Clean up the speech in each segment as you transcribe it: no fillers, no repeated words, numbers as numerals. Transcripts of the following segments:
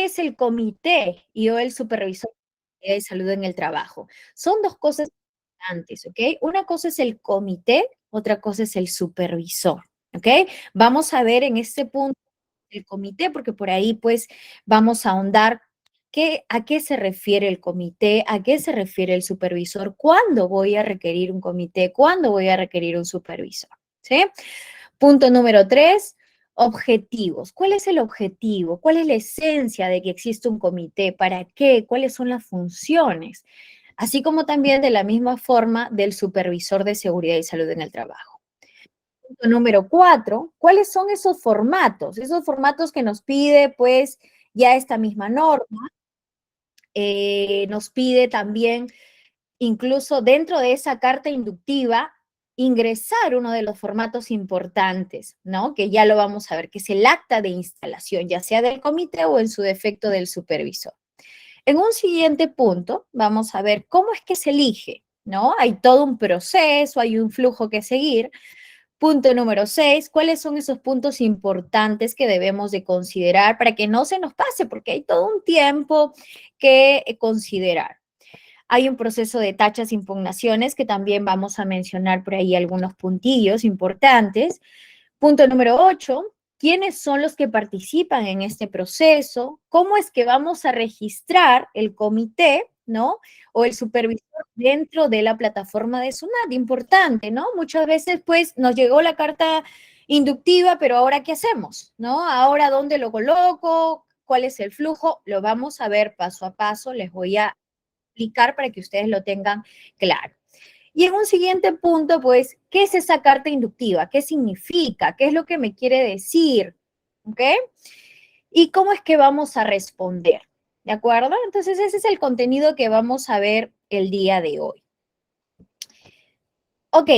es el comité y o el supervisor de salud en el trabajo? Son dos cosas importantes, ¿ok? Una cosa es el comité, otra cosa es el supervisor, ¿ok? Vamos a ver en este punto el comité, porque por ahí pues vamos a ahondar a qué se refiere el comité, a qué se refiere el supervisor, cuándo voy a requerir un comité, cuándo voy a requerir un supervisor, ¿sí? Punto número 3, objetivos. ¿Cuál es el objetivo? ¿Cuál es la esencia de que existe un comité? ¿Para qué? ¿Cuáles son las funciones? Así como también de la misma forma del supervisor de seguridad y salud en el trabajo. Punto número 4, ¿cuáles son esos formatos? Esos formatos que nos pide, pues, ya esta misma norma, nos pide también, incluso dentro de esa carta inductiva, ingresar uno de los formatos importantes, ¿no? Que ya lo vamos a ver, que es el acta de instalación, ya sea del comité o en su defecto del supervisor. En un siguiente punto, vamos a ver cómo es que se elige, ¿no? Hay todo un proceso, hay un flujo que seguir. Punto número 6, ¿cuáles son esos puntos importantes que debemos de considerar para que no se nos pase? Porque hay todo un tiempo que considerar. Hay un proceso de tachas, impugnaciones, que también vamos a mencionar por ahí algunos puntillos importantes. Punto número 8, ¿quiénes son los que participan en este proceso? ¿Cómo es que vamos a registrar el comité, ¿no? O el supervisor dentro de la plataforma de SUNAT? Importante, ¿no? Muchas veces, pues, nos llegó la carta inductiva, pero ahora, ¿qué hacemos? ¿No? Ahora, ¿dónde lo coloco? ¿Cuál es el flujo? Lo vamos a ver paso a paso. Les voy a explicar para que ustedes lo tengan claro. Y en un siguiente punto, pues, ¿qué es esa carta inductiva? ¿Qué significa? ¿Qué es lo que me quiere decir? ¿Ok? ¿Y cómo es que vamos a responder? ¿De acuerdo? Entonces, ese es el contenido que vamos a ver el día de hoy. Ok,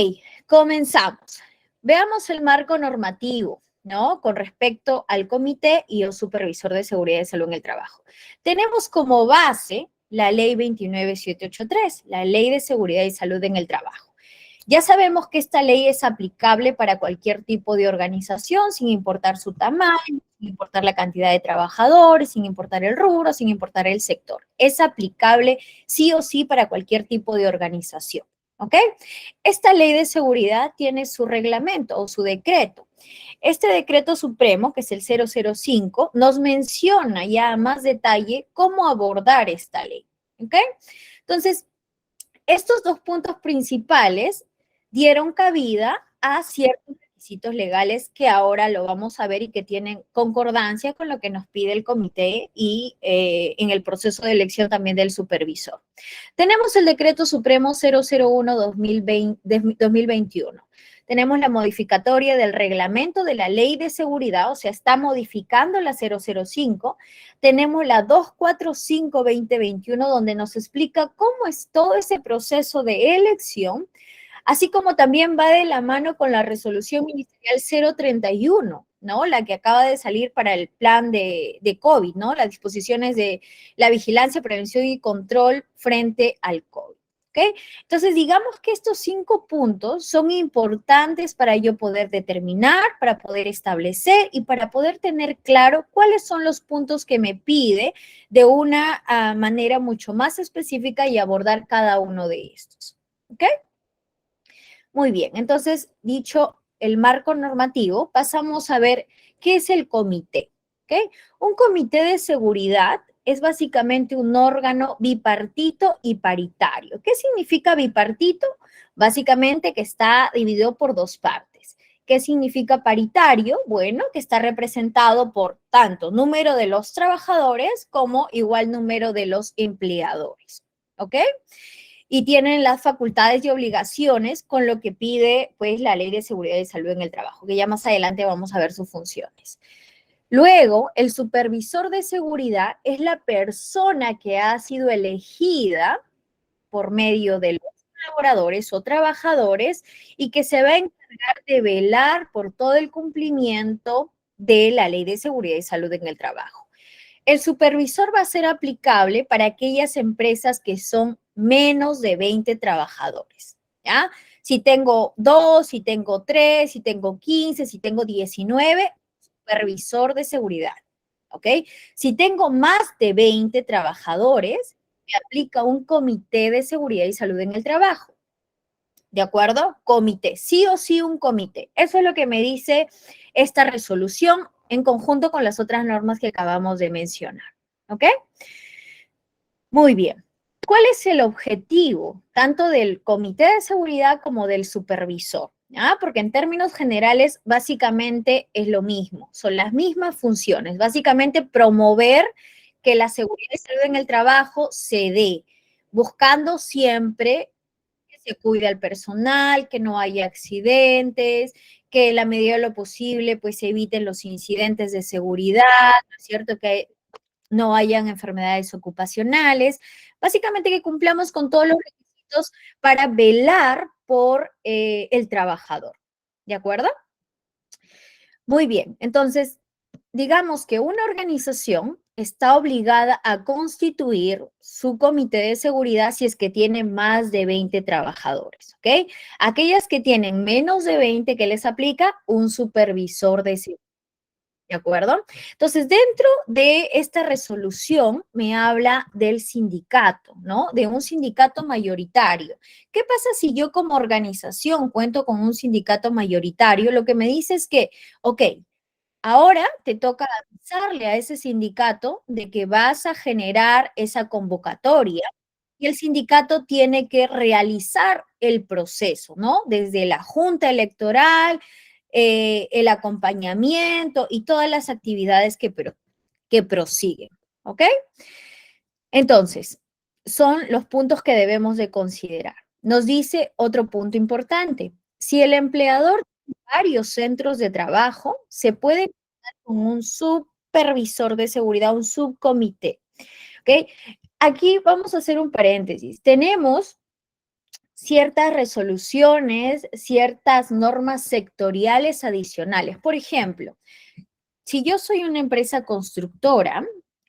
comenzamos. Veamos el marco normativo, ¿no? Con respecto al comité y el supervisor de seguridad y salud en el trabajo. Tenemos como base la ley 29783, la ley de seguridad y salud en el trabajo. Ya sabemos que esta ley es aplicable para cualquier tipo de organización, sin importar su tamaño, sin importar la cantidad de trabajadores, sin importar el rubro, sin importar el sector. Es aplicable sí o sí para cualquier tipo de organización, ¿ok? Esta ley de seguridad tiene su reglamento o su decreto. Este decreto supremo, que es el 005, nos menciona ya a más detalle cómo abordar esta ley, ¿ok? Entonces, estos dos puntos principales dieron cabida a ciertos requisitos legales que ahora lo vamos a ver y que tienen concordancia con lo que nos pide el comité y en el proceso de elección también del supervisor. Tenemos el decreto supremo 001-2021. Tenemos la modificatoria del reglamento de la ley de seguridad, o sea, está modificando la 005. Tenemos la 245-2021, donde nos explica cómo es todo ese proceso de elección, así como también va de la mano con la resolución ministerial 031, ¿no? La que acaba de salir para el plan de COVID, ¿no? Las disposiciones de la vigilancia, prevención y control frente al COVID. ¿Okay? Entonces, digamos que estos 5 puntos son importantes para yo poder determinar, para poder establecer y para poder tener claro cuáles son los puntos que me pide de una manera mucho más específica y abordar cada uno de estos. ¿Ok? Muy bien, entonces, dicho el marco normativo, pasamos a ver qué es el comité. ¿Okay? Un comité de seguridad es básicamente un órgano bipartito y paritario. ¿Qué significa bipartito? Básicamente que está dividido por dos partes. ¿Qué significa paritario? Bueno, que está representado por tanto número de los trabajadores como igual número de los empleadores. ¿Ok? Y tienen las facultades y obligaciones con lo que pide pues la Ley de Seguridad y Salud en el Trabajo, que ya más adelante vamos a ver sus funciones. Luego, el supervisor de seguridad es la persona que ha sido elegida por medio de los colaboradores o trabajadores y que se va a encargar de velar por todo el cumplimiento de la Ley de Seguridad y Salud en el Trabajo. El supervisor va a ser aplicable para aquellas empresas que son menos de 20 trabajadores, ¿ya? Si tengo 2, si tengo 3, si tengo 15, si tengo 19, supervisor de seguridad, ¿ok? Si tengo más de 20 trabajadores, me aplica un comité de seguridad y salud en el trabajo. ¿De acuerdo? Comité, sí o sí un comité. Eso es lo que me dice esta resolución en conjunto con las otras normas que acabamos de mencionar. ¿Ok? Muy bien. ¿Cuál es el objetivo tanto del comité de seguridad como del supervisor? ¿Ah? Porque en términos generales, básicamente es lo mismo, son las mismas funciones. Básicamente promover que la seguridad y salud en el trabajo se dé, buscando siempre que se cuide al personal, que no haya accidentes, que en la medida de lo posible pues se eviten los incidentes de seguridad, ¿no es cierto? Que no hayan enfermedades ocupacionales, básicamente que cumplamos con todos los requisitos para velar por el trabajador, ¿de acuerdo? Muy bien, entonces, digamos que una organización está obligada a constituir su comité de seguridad si es que tiene más de 20 trabajadores, ¿ok? Aquellas que tienen menos de 20, ¿qué les aplica? Un supervisor de seguridad. ¿De acuerdo? Entonces, dentro de esta resolución me habla del sindicato, ¿no? De un sindicato mayoritario. ¿Qué pasa si yo como organización cuento con un sindicato mayoritario? Lo que me dice es que, ok, ahora te toca avisarle a ese sindicato de que vas a generar esa convocatoria y el sindicato tiene que realizar el proceso, ¿no? Desde la junta electoral, el acompañamiento y todas las actividades que prosiguen, ¿ok? Entonces, son los puntos que debemos de considerar. Nos dice otro punto importante. Si el empleador tiene varios centros de trabajo, se puede contar con un supervisor de seguridad, un subcomité, ¿ok? Aquí vamos a hacer un paréntesis. Tenemos ciertas resoluciones, ciertas normas sectoriales adicionales. Por ejemplo, si yo soy una empresa constructora,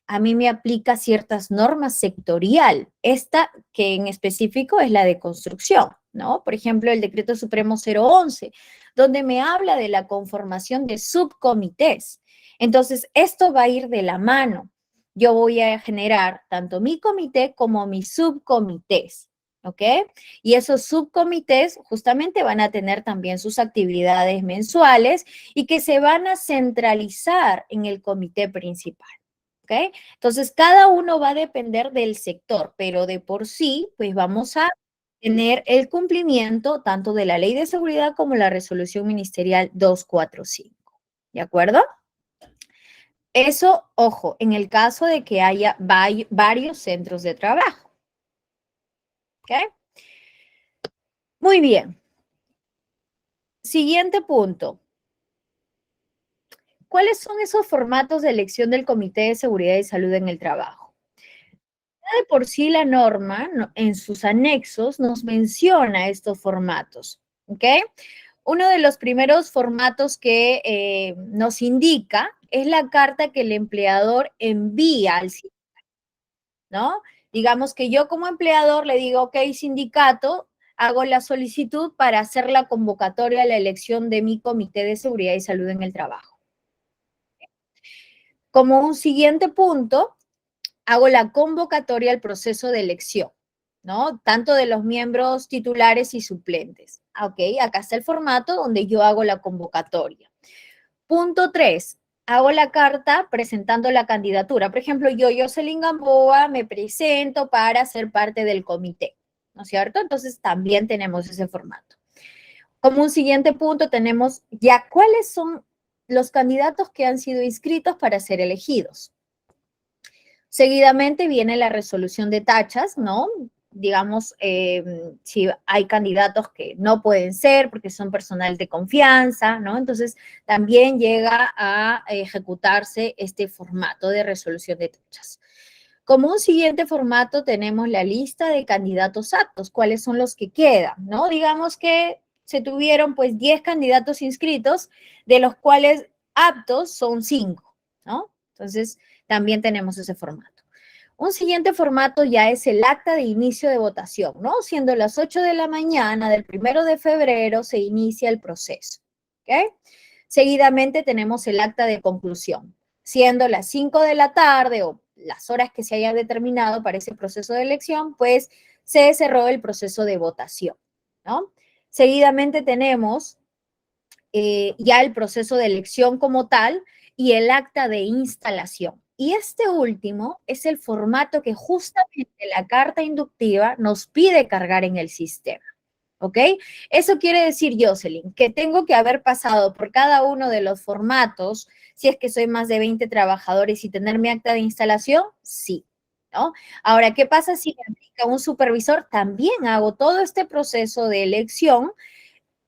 a mí me aplica ciertas normas sectorial. Esta que en específico es la de construcción, ¿no? Por ejemplo, el Decreto Supremo 011, donde me habla de la conformación de subcomités. Entonces, esto va a ir de la mano. Yo voy a generar tanto mi comité como mis subcomités, ¿ok? Y esos subcomités justamente van a tener también sus actividades mensuales y que se van a centralizar en el comité principal. ¿Ok? Entonces, cada uno va a depender del sector, pero de por sí, pues vamos a tener el cumplimiento tanto de la Ley de Seguridad como la Resolución Ministerial 245. ¿De acuerdo? Eso, ojo, en el caso de que haya varios centros de trabajo. ¿Ok? Muy bien. Siguiente punto. ¿Cuáles son esos formatos de elección del Comité de Seguridad y Salud en el Trabajo? Ya de por sí la norma, en sus anexos, nos menciona estos formatos, ¿ok? Uno de los primeros formatos que nos indica es la carta que el empleador envía al sindicato, ¿no? Digamos que yo como empleador le digo, ok, sindicato, hago la solicitud para hacer la convocatoria a la elección de mi Comité de Seguridad y Salud en el Trabajo. Como un siguiente punto, hago la convocatoria al proceso de elección, ¿no? Tanto de los miembros titulares y suplentes. Ok, acá está el formato donde yo hago la convocatoria. Punto 3, hago la carta presentando la candidatura. Por ejemplo, yo, Jocelyn Gamboa, me presento para ser parte del comité, ¿no es cierto? Entonces también tenemos ese formato. Como un siguiente punto tenemos ya cuáles son los candidatos que han sido inscritos para ser elegidos. Seguidamente viene la resolución de tachas, ¿no? Digamos, si hay candidatos que no pueden ser porque son personal de confianza, ¿no? Entonces, también llega a ejecutarse este formato de resolución de tachas. Como un siguiente formato tenemos la lista de candidatos aptos, cuáles son los que quedan, ¿no? Digamos que se tuvieron pues 10 candidatos inscritos, de los cuales aptos son 5, ¿no? Entonces, también tenemos ese formato. Un siguiente formato ya es el acta de inicio de votación, ¿no? Siendo las 8 de la mañana del 1 de febrero se inicia el proceso, ¿ok? Seguidamente tenemos el acta de conclusión. siendo las 5 de la tarde o las horas que se hayan determinado para ese proceso de elección, pues se cerró el proceso de votación, ¿no? Seguidamente tenemos ya el proceso de elección como tal y el acta de instalación. Y este último es el formato que justamente la carta inductiva nos pide cargar en el sistema. ¿Ok? Eso quiere decir, Jocelyn, que tengo que haber pasado por cada uno de los formatos, si es que soy más de 20 trabajadores y tener mi acta de instalación, sí, ¿no? Ahora, ¿qué pasa si me aplica un supervisor? También hago todo este proceso de elección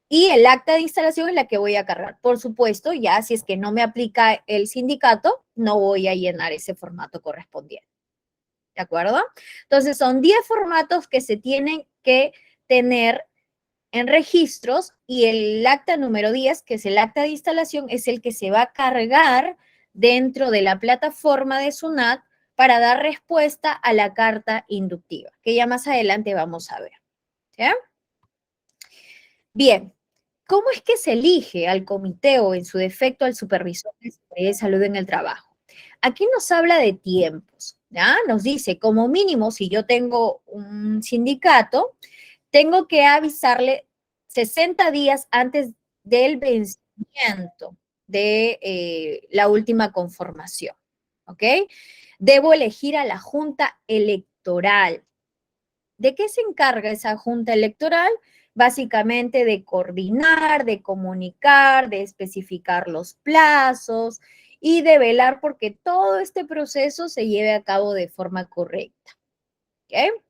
y el acta de instalación es la que voy a cargar. Por supuesto, ya si es que no me aplica el sindicato, no voy a llenar ese formato correspondiente. ¿De acuerdo? Entonces, son 10 formatos que se tienen que tener en registros y el acta número 10, que es el acta de instalación, es el que se va a cargar dentro de la plataforma de SUNAT para dar respuesta a la carta inductiva, que ya más adelante vamos a ver. ¿Sí? Bien, ¿cómo es que se elige al comité o en su defecto al supervisor de seguridad y salud en el trabajo? Aquí nos habla de tiempos, ¿ya? Nos dice, como mínimo, si yo tengo un sindicato, tengo que avisarle 60 días antes del vencimiento de la última conformación, ¿ok? Debo elegir a la junta electoral. ¿De qué se encarga esa junta electoral? Básicamente de coordinar, de comunicar, de especificar los plazos y de velar porque todo este proceso se lleve a cabo de forma correcta. ¿Ok?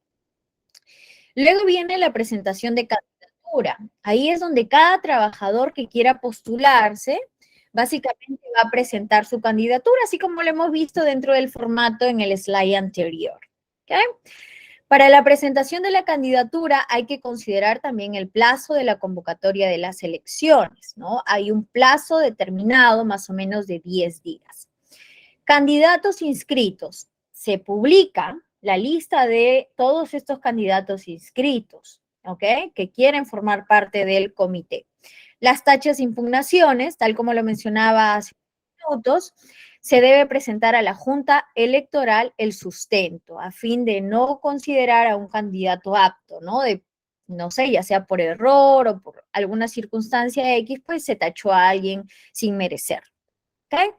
Luego viene la presentación de candidatura. Ahí es donde cada trabajador que quiera postularse, básicamente va a presentar su candidatura, así como lo hemos visto dentro del formato en el slide anterior. ¿Okay? Para la presentación de la candidatura hay que considerar también el plazo de la convocatoria de las elecciones, ¿no? Hay un plazo determinado, más o menos de 10 días. Candidatos inscritos. Se publica la lista de todos estos candidatos inscritos, ¿ok? Que quieren formar parte del comité. Las tachas de impugnaciones, tal como lo mencionaba hace unos minutos, se debe presentar a la Junta Electoral el sustento, a fin de no considerar a un candidato apto, ¿no? No sé, ya sea por error o por alguna circunstancia X, pues se tachó a alguien sin merecer. ¿Okay?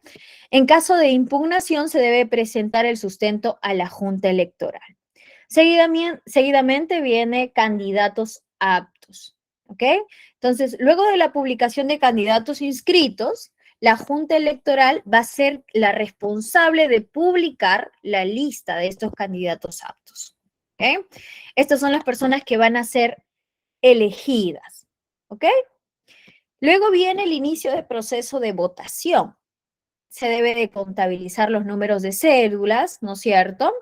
En caso de impugnación, se debe presentar el sustento a la Junta Electoral. Seguidamente viene candidatos aptos. ¿Ok? Entonces, luego de la publicación de candidatos inscritos, la Junta Electoral va a ser la responsable de publicar la lista de estos candidatos aptos. ¿Ok? Estas son las personas que van a ser elegidas. ¿Ok? Luego viene el inicio del proceso de votación. Se debe de contabilizar los números de cédulas, ¿no es cierto?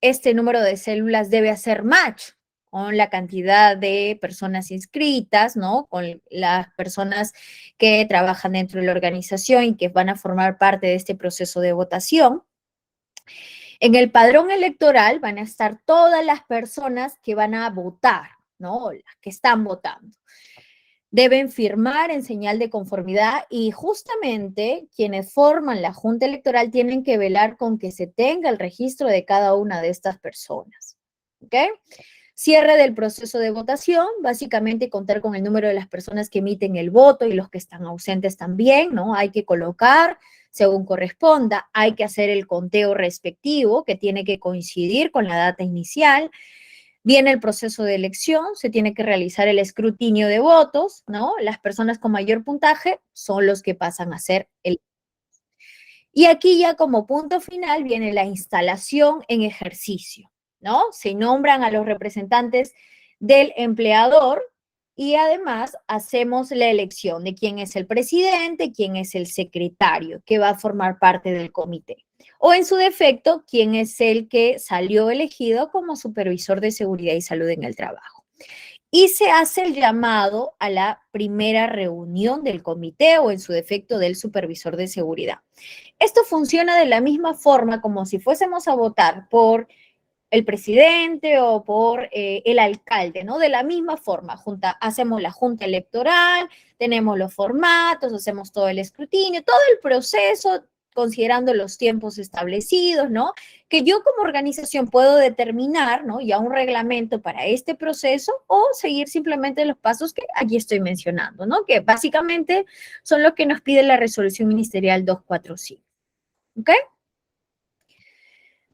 Este número de células debe hacer match con la cantidad de personas inscritas, ¿no? Con las personas que trabajan dentro de la organización y que van a formar parte de este proceso de votación. En el padrón electoral van a estar todas las personas que van a votar, ¿no? Las que están votando. Deben firmar en señal de conformidad y justamente quienes forman la Junta Electoral tienen que velar con que se tenga el registro de cada una de estas personas. ¿Ok? Cierre del proceso de votación, básicamente contar con el número de las personas que emiten el voto y los que están ausentes también, ¿no? Hay que colocar según corresponda, hay que hacer el conteo respectivo que tiene que coincidir con la data inicial. Viene el proceso de elección, se tiene que realizar el escrutinio de votos, ¿no? Las personas con mayor puntaje son los que pasan a ser el. Y aquí ya como punto final viene la instalación en ejercicio, ¿no? Se nombran a los representantes del empleador y además hacemos la elección de quién es el presidente, quién es el secretario que va a formar parte del comité. O en su defecto, quién es el que salió elegido como supervisor de seguridad y salud en el trabajo. Y se hace el llamado a la primera reunión del comité o en su defecto del supervisor de seguridad. Esto funciona de la misma forma como si fuésemos a votar por el presidente o por el alcalde, ¿no? De la misma forma, hacemos la junta electoral, tenemos los formatos, hacemos todo el escrutinio, todo el proceso considerando los tiempos establecidos, ¿no? Que yo como organización puedo determinar, ¿no? Ya un reglamento para este proceso o seguir simplemente los pasos que aquí estoy mencionando, ¿no? Que básicamente son lo que nos pide la resolución ministerial 245. ¿Ok?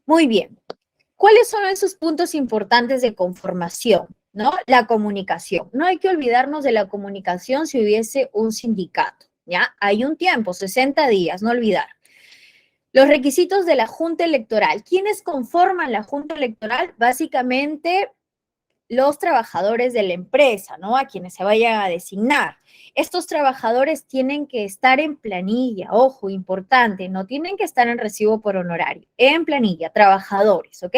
Muy bien. ¿Cuáles son esos puntos importantes de conformación? ¿No? La comunicación. No hay que olvidarnos de la comunicación si hubiese un sindicato, ¿ya? Hay un tiempo, 60 días, no olvidar. Los requisitos de la Junta Electoral. ¿Quiénes conforman la Junta Electoral? Básicamente los trabajadores de la empresa, ¿no? A quienes se vayan a designar. Estos trabajadores tienen que estar en planilla, ojo, importante, no tienen que estar en recibo por honorario, en planilla, trabajadores, ¿ok?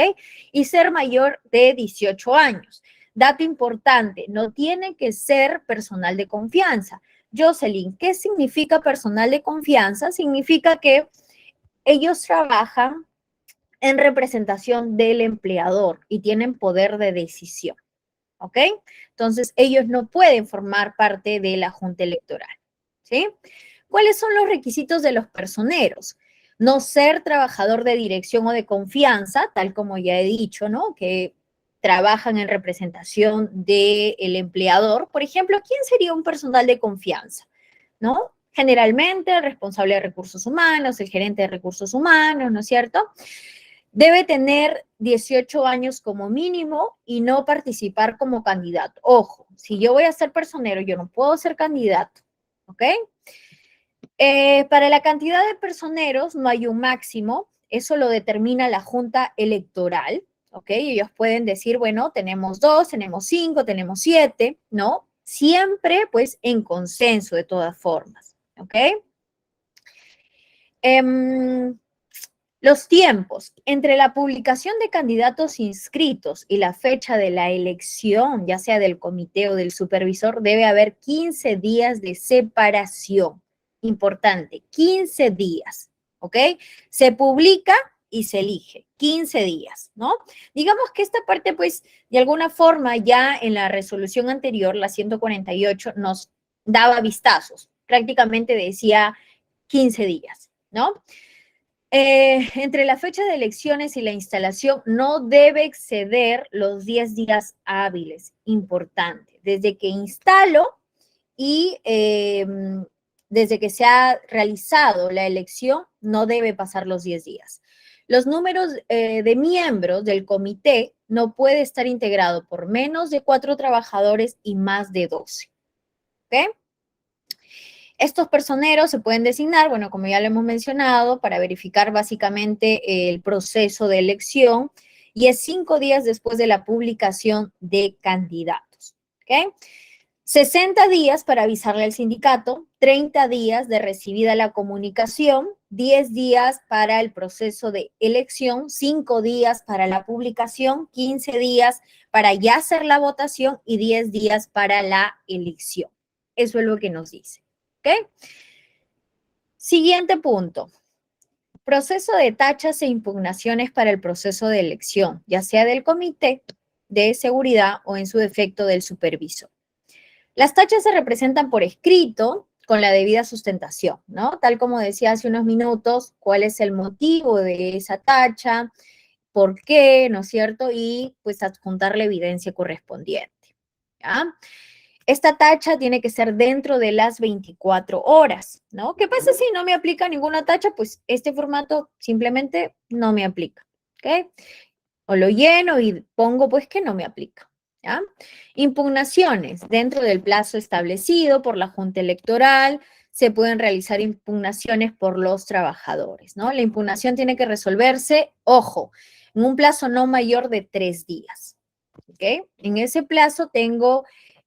Y ser mayor de 18 años. Dato importante, no tienen que ser personal de confianza. Jocelyn, ¿qué significa personal de confianza? Significa que ellos trabajan en representación del empleador y tienen poder de decisión. ¿Ok? Entonces, ellos no pueden formar parte de la Junta Electoral. ¿Sí? ¿Cuáles son los requisitos de los personeros? No ser trabajador de dirección o de confianza, tal como ya he dicho, ¿no? Que trabajan en representación del empleador. Por ejemplo, ¿quién sería un personal de confianza? ¿No? Generalmente el responsable de recursos humanos, el gerente de recursos humanos, ¿no es cierto? Debe tener 18 años como mínimo y no participar como candidato. Ojo, si yo voy a ser personero, yo no puedo ser candidato, ¿ok? Para la cantidad de personeros no hay un máximo, eso lo determina la Junta Electoral, ¿ok? Ellos pueden decir, bueno, tenemos 2, tenemos 5, tenemos 7, ¿no? Siempre, pues, en consenso de todas formas, ¿ok? Los tiempos entre la publicación de candidatos inscritos y la fecha de la elección, ya sea del comité o del supervisor, debe haber 15 días de separación. Importante, 15 días, ¿ok? Se publica y se elige, 15 días, ¿no? Digamos que esta parte, pues, de alguna forma ya en la resolución anterior, la 148, nos daba vistazos. Prácticamente decía 15 días, ¿no? Entre la fecha de elecciones y la instalación no debe exceder los 10 días hábiles. Importante. Desde que instalo y desde que se ha realizado la elección, no debe pasar los 10 días. Los números de miembros del comité no puede estar integrado por menos de 4 trabajadores y más de 12. ¿Ok? Estos personeros se pueden designar, bueno, como ya lo hemos mencionado, para verificar básicamente el proceso de elección y es 5 días después de la publicación de candidatos. ¿Ok? 60 días para avisarle al sindicato, 30 días de recibida la comunicación, 10 días para el proceso de elección, 5 días para la publicación, 15 días para ya hacer la votación y 10 días para la elección. Eso es lo que nos dice. ¿Ok? Siguiente punto. Proceso de tachas e impugnaciones para el proceso de elección, ya sea del comité de seguridad o en su defecto del supervisor. Las tachas se representan por escrito con la debida sustentación, ¿no? Tal como decía hace unos minutos, cuál es el motivo de esa tacha, por qué, ¿no es cierto? Y pues adjuntar la evidencia correspondiente, ¿ya? Esta tacha tiene que ser dentro de las 24 horas, ¿no? ¿Qué pasa si no me aplica ninguna tacha? Pues este formato simplemente no me aplica, ¿ok? O lo lleno y pongo pues que no me aplica, ¿ya? Impugnaciones. Dentro del plazo establecido por la Junta Electoral, se pueden realizar impugnaciones por los trabajadores, ¿no? La impugnación tiene que resolverse, ojo, en un plazo no mayor de 3 días, ¿ok? En ese plazo tengo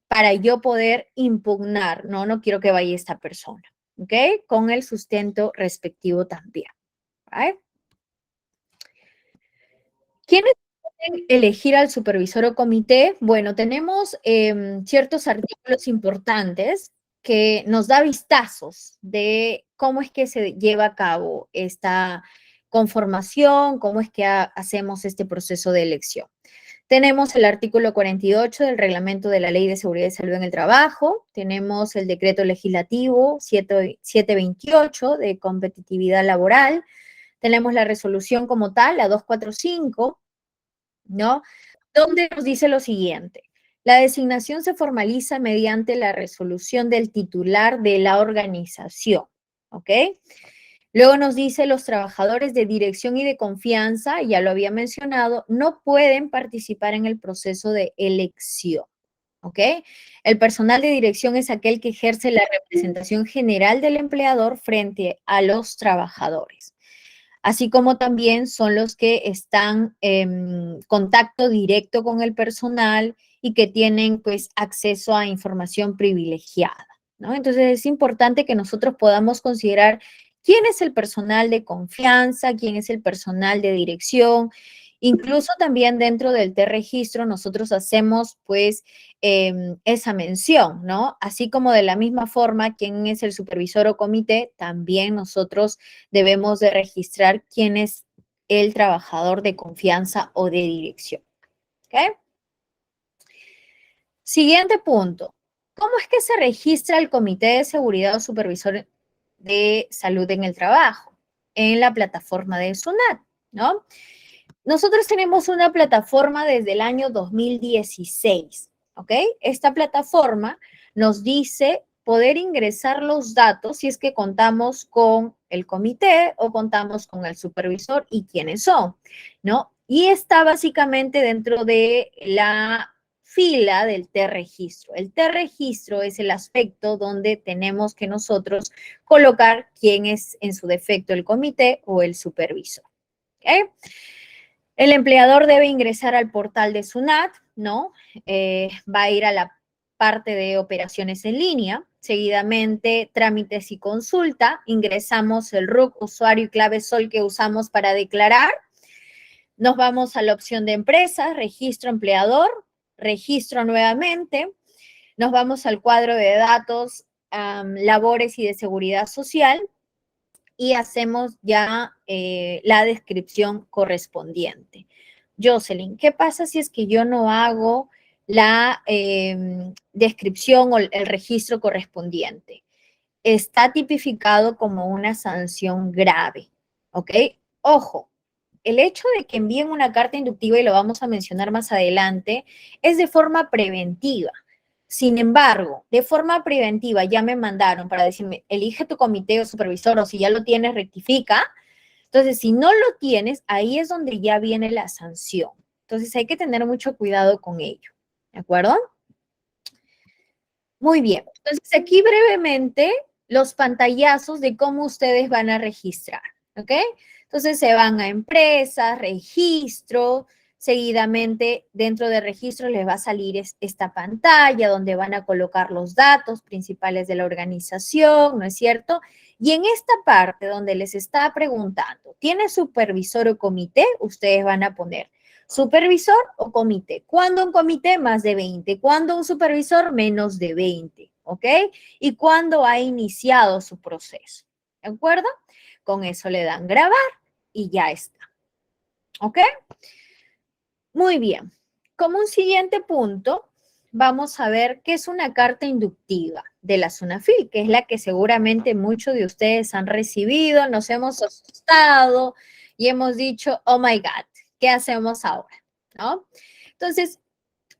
para yo poder impugnar, no, no quiero que vaya esta persona, ¿ok? Con el sustento respectivo también, ¿vale? ¿Quiénes pueden elegir al supervisor o comité? Bueno, tenemos ciertos artículos importantes que nos da vistazos de cómo es que se lleva a cabo esta conformación, cómo es que hacemos este proceso de elección. Tenemos el artículo 48 del Reglamento de la Ley de Seguridad y Salud en el Trabajo. Tenemos el Decreto Legislativo 728 de Competitividad Laboral. Tenemos la resolución como tal, la 245, ¿no? Donde nos dice lo siguiente. La designación se formaliza mediante la resolución del titular de la organización, ¿ok? Luego nos dice los trabajadores de dirección y de confianza, ya lo había mencionado, no pueden participar en el proceso de elección, ¿ok? El personal de dirección es aquel que ejerce la representación general del empleador frente a los trabajadores, así como también son los que están en contacto directo con el personal y que tienen pues acceso a información privilegiada, ¿no? Entonces es importante que nosotros podamos considerar quién es el personal de confianza, quién es el personal de dirección. Incluso también dentro del T-Registro nosotros hacemos pues esa mención, ¿no? Así como de la misma forma quién es el supervisor o comité, también nosotros debemos de registrar quién es el trabajador de confianza o de dirección. ¿Ok? Siguiente punto. ¿Cómo es que se registra el Comité de Seguridad o Supervisor de Salud en el Trabajo? En la plataforma de SUNAT, ¿no? Nosotros tenemos una plataforma desde el año 2016, ¿ok? Esta plataforma nos dice poder ingresar los datos si es que contamos con el comité o contamos con el supervisor y quiénes son, ¿no? Y está básicamente dentro de la fila del T-Registro. El T-Registro es el aspecto donde tenemos que nosotros colocar quién es en su defecto el comité o el supervisor, ¿ok? El empleador debe ingresar al portal de SUNAT, ¿no? Va a ir a la parte de operaciones en línea, seguidamente trámites y consulta, ingresamos el RUC, usuario y clave SOL que usamos para declarar, nos vamos a la opción de empresa, registro empleador, registro nuevamente, nos vamos al cuadro de datos, labores y de seguridad social, y hacemos ya la descripción correspondiente. Jocelyn, ¿qué pasa si es que yo no hago la descripción o el registro correspondiente? Está tipificado como una sanción grave, ¿ok? Ojo, el hecho de que envíen una carta inductiva, y lo vamos a mencionar más adelante, es de forma preventiva. Sin embargo, de forma preventiva ya me mandaron para decirme, elige tu comité o supervisor o si ya lo tienes, rectifica. Entonces, si no lo tienes, ahí es donde ya viene la sanción. Entonces, hay que tener mucho cuidado con ello. ¿De acuerdo? Muy bien. Entonces, aquí brevemente los pantallazos de cómo ustedes van a registrar. ¿Ok? Entonces, se van a empresas, registro. Seguidamente, dentro de registro les va a salir esta pantalla donde van a colocar los datos principales de la organización, ¿no es cierto? Y en esta parte donde les está preguntando, ¿tiene supervisor o comité? Ustedes van a poner supervisor o comité. ¿Cuándo un comité? Más de 20. ¿Cuándo un supervisor? Menos de 20. ¿Ok? Y cuándo ha iniciado su proceso. ¿De acuerdo? Con eso le dan grabar y ya está. ¿Ok? Muy bien. Como un siguiente punto, vamos a ver qué es una carta inductiva de la SUNAFIL, que es la que seguramente muchos de ustedes han recibido, nos hemos asustado y hemos dicho, oh my God, ¿qué hacemos ahora? ¿No? Entonces,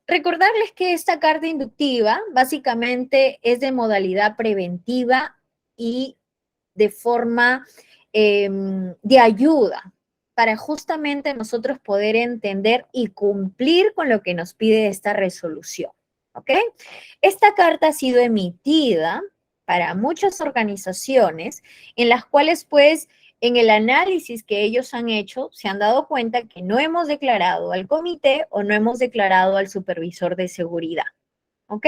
recordarles que esta carta inductiva básicamente es de modalidad preventiva y de forma de ayuda para justamente nosotros poder entender y cumplir con lo que nos pide esta resolución. ¿Ok? Esta carta ha sido emitida para muchas organizaciones en las cuales pues en el análisis que ellos han hecho se han dado cuenta que no hemos declarado al comité o no hemos declarado al supervisor de seguridad. ¿Ok?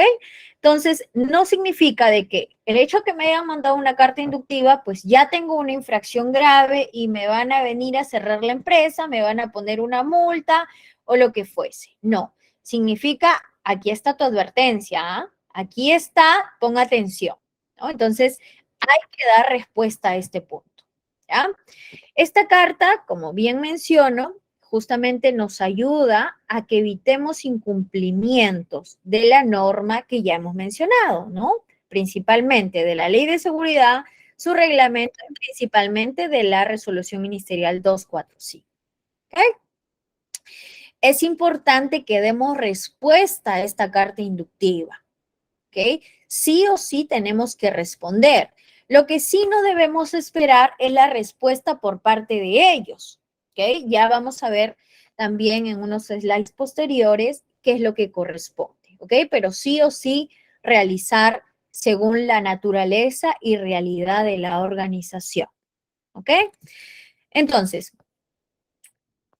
Entonces, no significa de que el hecho de que me hayan mandado una carta inductiva, pues ya tengo una infracción grave y me van a venir a cerrar la empresa, me van a poner una multa o lo que fuese. No, significa, aquí está tu advertencia, ¿eh? Aquí está, pon atención, ¿no? Entonces, hay que dar respuesta a este punto, ¿ya? Esta carta, como bien menciono, justamente nos ayuda a que evitemos incumplimientos de la norma que ya hemos mencionado, ¿no? Principalmente de la Ley de Seguridad, su reglamento y principalmente de la Resolución Ministerial 245. ¿Okay? Es importante que demos respuesta a esta carta inductiva. ¿Ok? Sí o sí tenemos que responder. Lo que sí no debemos esperar es la respuesta por parte de ellos. ¿Ok? Ya vamos a ver también en unos slides posteriores qué es lo que corresponde. ¿Ok? Pero sí o sí realizar según la naturaleza y realidad de la organización. ¿Ok? Entonces,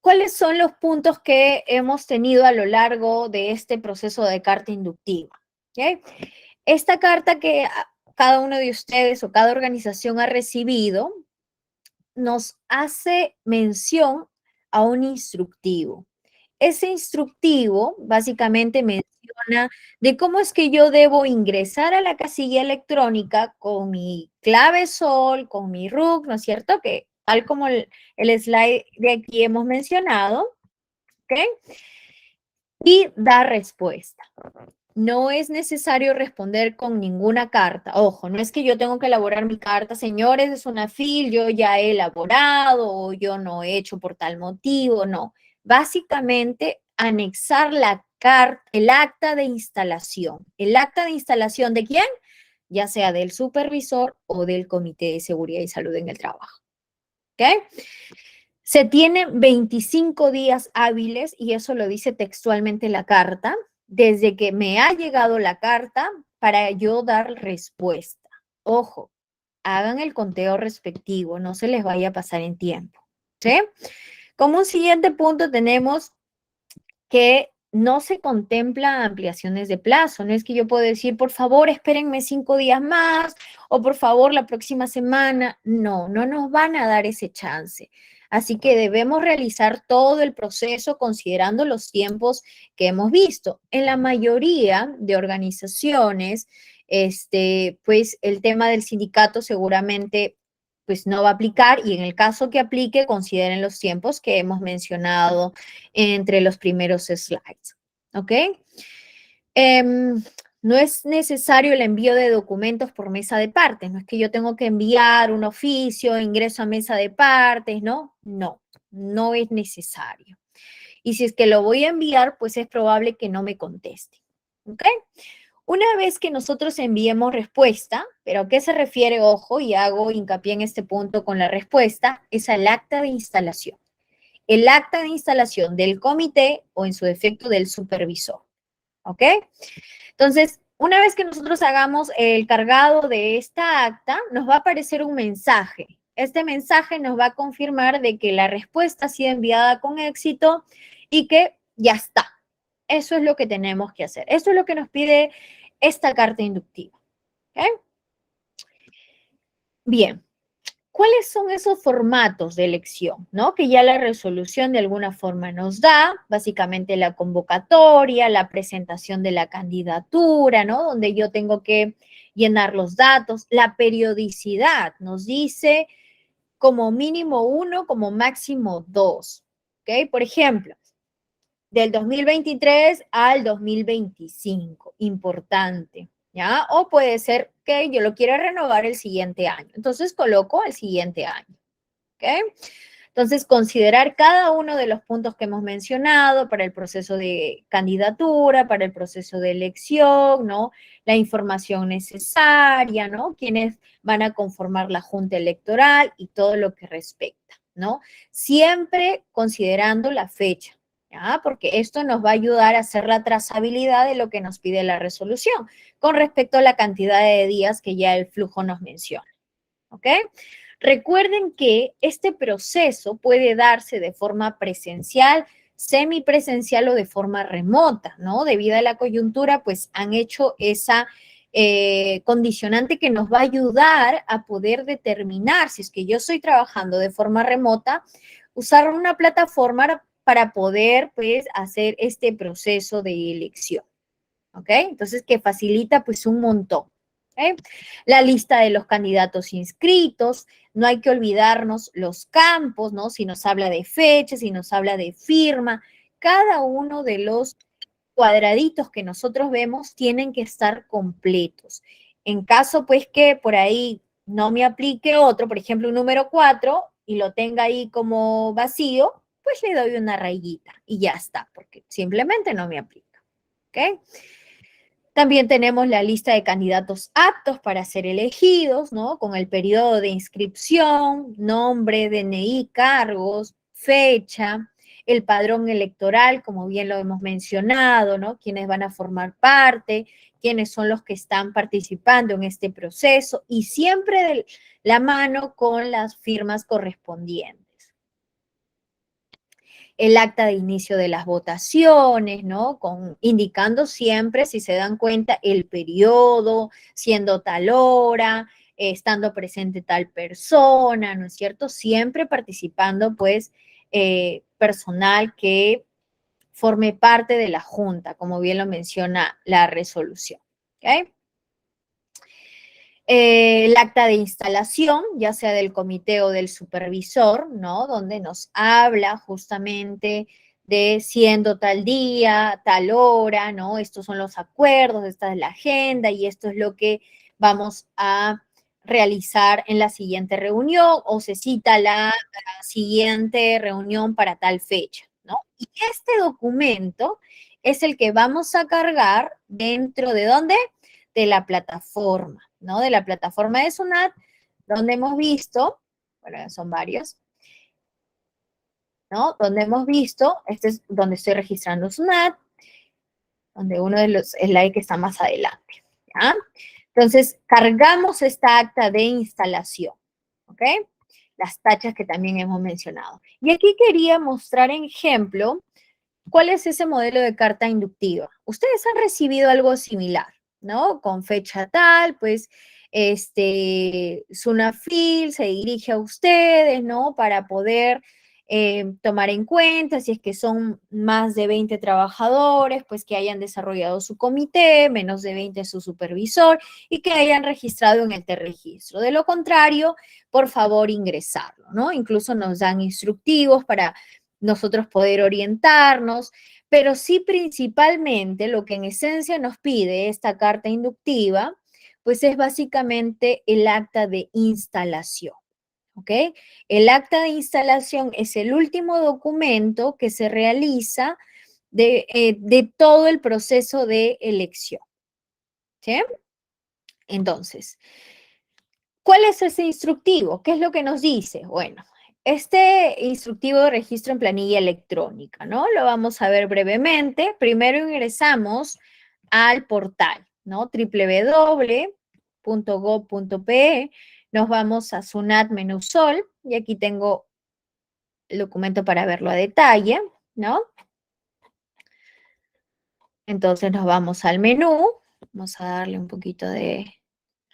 ¿cuáles son los puntos que hemos tenido a lo largo de este proceso de carta inductiva? ¿Ok? Esta carta que cada uno de ustedes o cada organización ha recibido nos hace mención a un instructivo. Ese instructivo básicamente menciona de cómo es que yo debo ingresar a la casilla electrónica con mi clave SOL, con mi RUC, ¿no es cierto? Que tal como el slide de aquí hemos mencionado, ¿ok? Y dar respuesta. No es necesario responder con ninguna carta. Ojo, no es que yo tengo que elaborar mi carta, señores, es una FIL, yo ya he elaborado o yo no he hecho por tal motivo, no. Básicamente, anexar la carta, el acta de instalación. ¿El acta de instalación de quién? Ya sea del supervisor o del Comité de Seguridad y Salud en el Trabajo. ¿Ok? Se tienen 25 días hábiles, y eso lo dice textualmente la carta, desde que me ha llegado la carta para yo dar respuesta. Ojo, hagan el conteo respectivo, no se les vaya a pasar en tiempo. ¿Sí? Como un siguiente punto tenemos que no se contempla ampliaciones de plazo. No es que yo puedo decir, por favor, espérenme 5 días más o por favor la próxima semana. No, no nos van a dar ese chance. Así que debemos realizar todo el proceso considerando los tiempos que hemos visto. En la mayoría de organizaciones, pues el tema del sindicato seguramente pues no va a aplicar, y en el caso que aplique, consideren los tiempos que hemos mencionado entre los primeros slides. ¿Ok? No es necesario el envío de documentos por mesa de partes. No es que yo tengo que enviar un oficio, ingreso a mesa de partes, ¿no? No, no es necesario. Y si es que lo voy a enviar, pues es probable que no me conteste. ¿Ok? Una vez que nosotros enviemos respuesta, pero ¿a qué se refiere? Ojo, y hago hincapié en este punto con la respuesta, es al acta de instalación. El acta de instalación del comité o en su defecto del supervisor. ¿Ok? Entonces, una vez que nosotros hagamos el cargado de esta acta, nos va a aparecer un mensaje. Este mensaje nos va a confirmar de que la respuesta ha sido enviada con éxito y que ya está. Eso es lo que tenemos que hacer. Eso es lo que nos pide esta carta inductiva. ¿Okay? Bien. ¿Cuáles son esos formatos de elección, ¿no? Que ya la resolución de alguna forma nos da, básicamente la convocatoria, la presentación de la candidatura, ¿no? Donde yo tengo que llenar los datos, la periodicidad, nos dice como mínimo 1, como máximo 2, ¿ok? Por ejemplo, del 2023 al 2025, importante, ¿ya? O puede ser que yo lo quiera renovar el siguiente año, entonces coloco el siguiente año, ¿ok? Entonces, considerar cada uno de los puntos que hemos mencionado para el proceso de candidatura, para el proceso de elección, ¿no? La información necesaria, ¿no? Quienes van a conformar la junta electoral y todo lo que respecta, ¿no? Siempre considerando la fecha, ¿ya? Porque esto nos va a ayudar a hacer la trazabilidad de lo que nos pide la resolución con respecto a la cantidad de días que ya el flujo nos menciona, ¿ok? Recuerden que este proceso puede darse de forma presencial, semipresencial o de forma remota, ¿no? Debido a la coyuntura, pues han hecho esa condicionante que nos va a ayudar a poder determinar si es que yo estoy trabajando de forma remota, usar una plataforma para poder, pues, hacer este proceso de elección, ¿ok? Entonces, que facilita, pues, un montón. ¿ok? La lista de los candidatos inscritos, no hay que olvidarnos los campos, ¿no? Si nos habla de fecha, si nos habla de firma, cada uno de los cuadraditos que nosotros vemos tienen que estar completos. En caso, pues, que por ahí no me aplique otro, por ejemplo, un número 4 y lo tenga ahí como vacío, pues le doy una rayita y ya está, porque simplemente no me aplica. ¿Ok? También tenemos la lista de candidatos aptos para ser elegidos, ¿no? Con el periodo de inscripción, nombre, DNI, cargos, fecha, el padrón electoral, como bien lo hemos mencionado, ¿no? Quiénes van a formar parte, quiénes son los que están participando en este proceso y siempre de la mano con las firmas correspondientes. El acta de inicio de las votaciones, ¿no? Indicando siempre, si se dan cuenta, el periodo, siendo tal hora, estando presente tal persona, ¿no es cierto? Siempre participando, pues, personal que forme parte de la junta, como bien lo menciona la resolución. ¿Ok? El acta de instalación, ya sea del comité o del supervisor, ¿no? Donde nos habla justamente de siendo tal día, tal hora, ¿no? Estos son los acuerdos, esta es la agenda y esto es lo que vamos a realizar en la siguiente reunión o se cita la siguiente reunión para tal fecha, ¿no? Y este documento es el que vamos a cargar dentro de ¿dónde? De la plataforma, ¿no? De la plataforma de SUNAT, donde hemos visto, bueno, son varios, ¿no? Donde hemos visto, este es donde estoy registrando SUNAT, donde uno de los slides que está más adelante, ¿ya? Entonces, cargamos esta acta de instalación, ¿ok? Las tachas que también hemos mencionado. Y aquí quería mostrar en ejemplo cuál es ese modelo de carta inductiva. Ustedes han recibido algo similar, ¿no? Con fecha tal, pues, SUNAFIL se dirige a ustedes, ¿no? Para poder tomar en cuenta si es que son más de 20 trabajadores, pues que hayan desarrollado su comité, menos de 20 su supervisor y que hayan registrado en el registro. De lo contrario, por favor ingresarlo, ¿no? Incluso nos dan instructivos para nosotros poder orientarnos, pero sí principalmente lo que en esencia nos pide esta carta inductiva, pues es básicamente el acta de instalación. ¿Ok? El acta de instalación es el último documento que se realiza de todo el proceso de elección. ¿Sí? Entonces, ¿cuál es ese instructivo? ¿Qué es lo que nos dice? Bueno, este instructivo de registro en planilla electrónica, ¿no? Lo vamos a ver brevemente. Primero ingresamos al portal, ¿no? www.gov.pe. Nos vamos a SUNAT menú Sol y aquí tengo el documento para verlo a detalle, ¿no? Entonces nos vamos al menú. Vamos a darle un poquito de...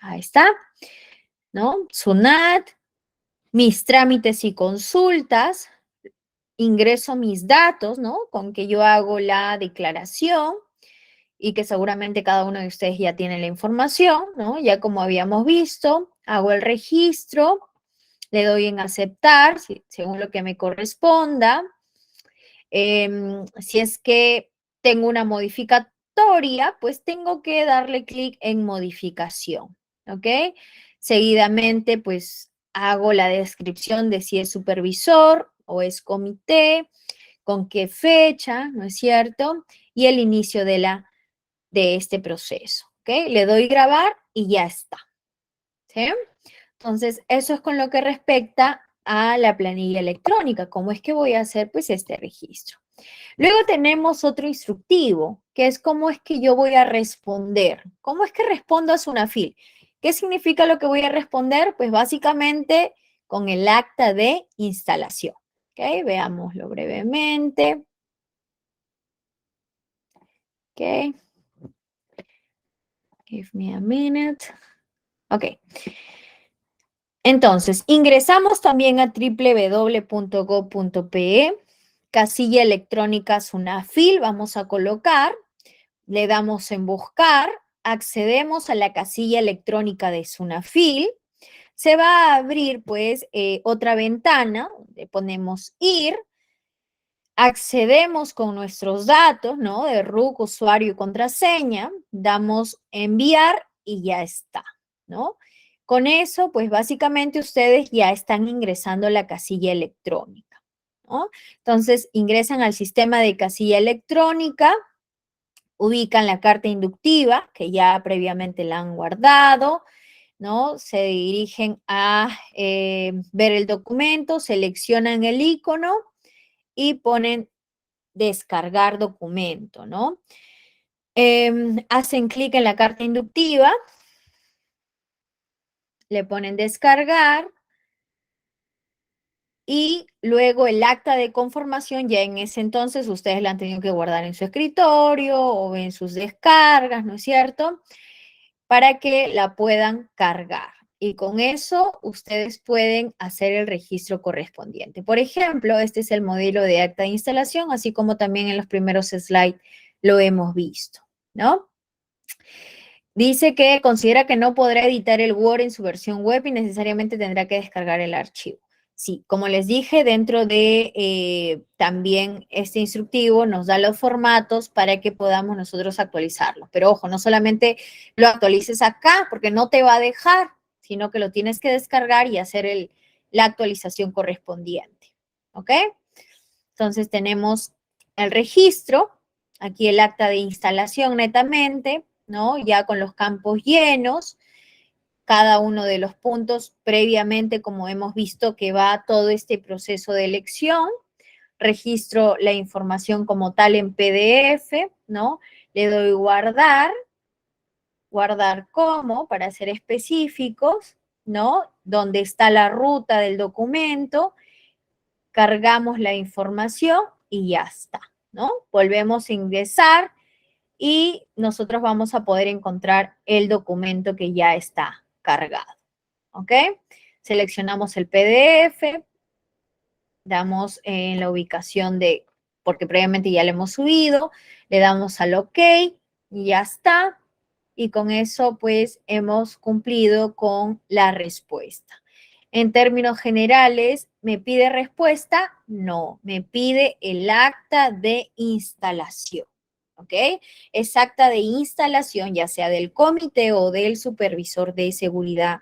Ahí está, ¿no? SUNAT, mis trámites y consultas, ingreso mis datos, ¿no? Con que yo hago la declaración y que seguramente cada uno de ustedes ya tiene la información, ¿no? Ya como habíamos visto, hago el registro, le doy en aceptar, según lo que me corresponda. Si es que tengo una modificatoria, pues tengo que darle clic en modificación, ¿ok? Seguidamente, pues hago la descripción de si es supervisor o es comité, con qué fecha, ¿no es cierto? Y el inicio de este proceso, ¿ok? Le doy grabar y ya está, ¿sí? Entonces, eso es con lo que respecta a la planilla electrónica. ¿Cómo es que voy a hacer, pues, este registro? Luego tenemos otro instructivo, que es cómo es que yo voy a responder. ¿Cómo es que respondo a SUNAFIL? ¿Qué significa lo que voy a responder? Pues básicamente con el acta de instalación. ¿Ok? Veámoslo brevemente. ¿Ok? Give me a minute. Ok. Entonces, ingresamos también a www.gov.pe, casilla electrónica SUNAFIL, vamos a colocar, le damos en buscar accedemos a la casilla electrónica de Sunafil, se va a abrir pues otra ventana, donde ponemos ir, accedemos con nuestros datos, ¿no? De RUC, usuario y contraseña, damos enviar y ya está, ¿no? Con eso, pues básicamente ustedes ya están ingresando a la casilla electrónica, ¿no? Entonces ingresan al sistema de casilla electrónica, ubican la carta inductiva, que ya previamente la han guardado, ¿no? Se dirigen a ver el documento, seleccionan el icono y ponen descargar documento, ¿no? Hacen clic en la carta inductiva, le ponen descargar y luego el acta de conformación, ya en ese entonces ustedes la han tenido que guardar en su escritorio o en sus descargas, ¿no es cierto? Para que la puedan cargar. Y con eso ustedes pueden hacer el registro correspondiente. Por ejemplo, este es el modelo de acta de instalación, así como también en los primeros slides lo hemos visto, ¿no? Dice que considera que no podrá editar el Word en su versión web y necesariamente tendrá que descargar el archivo. Sí, como les dije, dentro de también este instructivo nos da los formatos para que podamos nosotros actualizarlo. Pero ojo, no solamente lo actualices acá, porque no te va a dejar, sino que lo tienes que descargar y hacer la actualización correspondiente. ¿Ok? Entonces tenemos el registro, aquí el acta de instalación netamente, ¿no? Ya con los campos llenos, cada uno de los puntos previamente, como hemos visto que va todo este proceso de elección, registro la información como tal en PDF, ¿no? Le doy guardar, guardar como, para ser específicos, ¿no? Donde está la ruta del documento, cargamos la información y ya está, ¿no? Volvemos a ingresar y nosotros vamos a poder encontrar el documento que ya está cargado, ¿ok? Seleccionamos el PDF, damos en la ubicación de, porque previamente ya lo hemos subido, le damos al OK y ya está. Y con eso pues hemos cumplido con la respuesta. En términos generales, ¿me pide respuesta? No, me pide el acta de instalación. ¿Ok? Es acta de instalación, ya sea del comité o del supervisor de seguridad,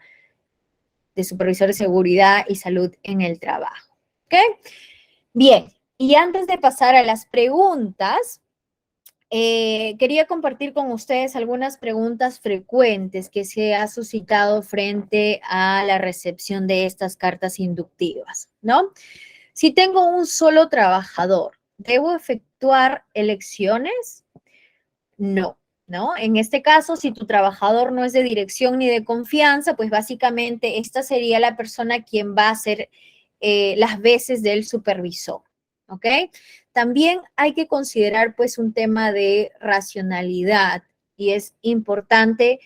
y salud en el trabajo. ¿Ok? Bien, y antes de pasar a las preguntas, quería compartir con ustedes algunas preguntas frecuentes que se ha suscitado frente a la recepción de estas cartas inductivas, ¿no? Si tengo un solo trabajador, ¿debo efectuar elecciones? No, ¿no? En este caso, si tu trabajador no es de dirección ni de confianza, pues básicamente esta sería la persona quien va a hacer las veces del supervisor, ¿ok? También hay que considerar pues un tema de racionalidad y es importante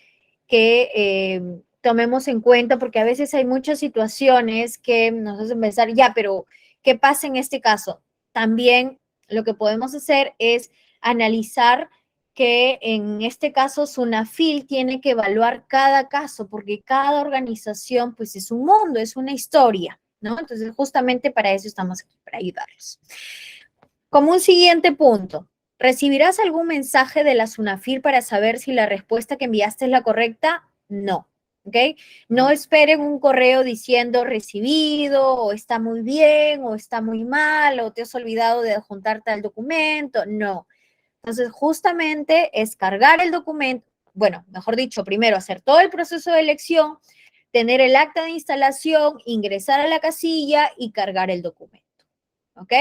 que tomemos en cuenta porque a veces hay muchas situaciones que nos hacen pensar, ya, pero ¿qué pasa en este caso? También lo que podemos hacer es analizar que en este caso Sunafil tiene que evaluar cada caso porque cada organización pues es un mundo, es una historia, ¿no? Entonces justamente para eso estamos aquí, para ayudarlos. Como un siguiente punto, ¿recibirás algún mensaje de la Sunafil para saber si la respuesta que enviaste es la correcta? No. ¿Ok? No esperen un correo diciendo recibido, o está muy bien, o está muy mal, o te has olvidado de adjuntarte al documento. No. Entonces, justamente es cargar el documento, bueno, mejor dicho, primero hacer todo el proceso de elección, tener el acta de instalación, ingresar a la casilla y cargar el documento. ¿Ok?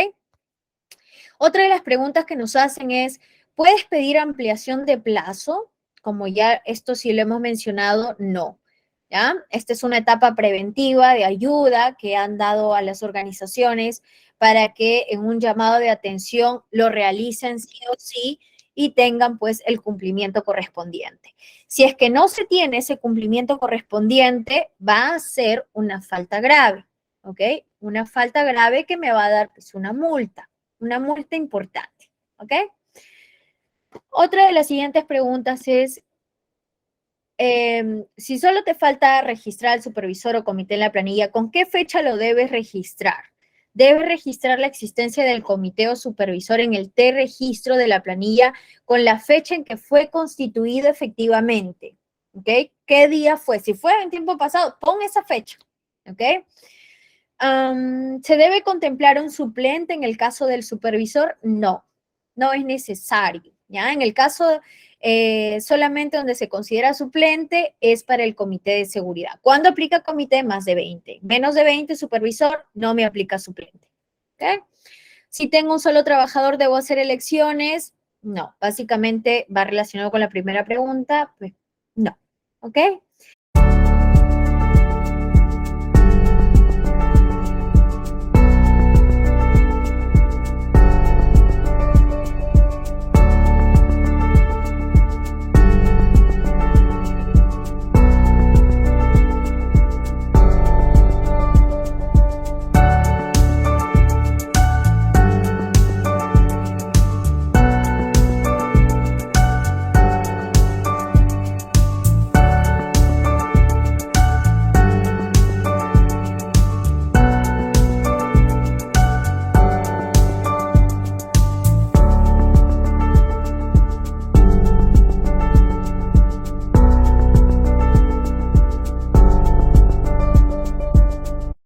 Otra de las preguntas que nos hacen es, ¿puedes pedir ampliación de plazo? Como ya esto sí lo hemos mencionado, no. ¿Ya? Esta es una etapa preventiva de ayuda que han dado a las organizaciones para que en un llamado de atención lo realicen sí o sí y tengan pues el cumplimiento correspondiente. Si es que no se tiene ese cumplimiento correspondiente, va a ser una falta grave, ¿ok? Una falta grave que me va a dar pues una multa importante, ¿ok? Otra de las siguientes preguntas es, si solo te falta registrar al supervisor o comité en la planilla, ¿con qué fecha lo debes registrar? Debes registrar la existencia del comité o supervisor en el T-registro de la planilla con la fecha en que fue constituido efectivamente. ¿Ok? ¿Qué día fue? Si fue en tiempo pasado, pon esa fecha. ¿Ok? ¿Se debe contemplar un suplente en el caso del supervisor? No, no es necesario. ¿Ya? En el caso solamente donde se considera suplente es para el comité de seguridad. ¿Cuándo aplica comité? Más de 20. Menos de 20, supervisor, no me aplica suplente. ¿Ok? Si tengo un solo trabajador, ¿debo hacer elecciones? No, básicamente va relacionado con la primera pregunta, pues no. ¿Ok?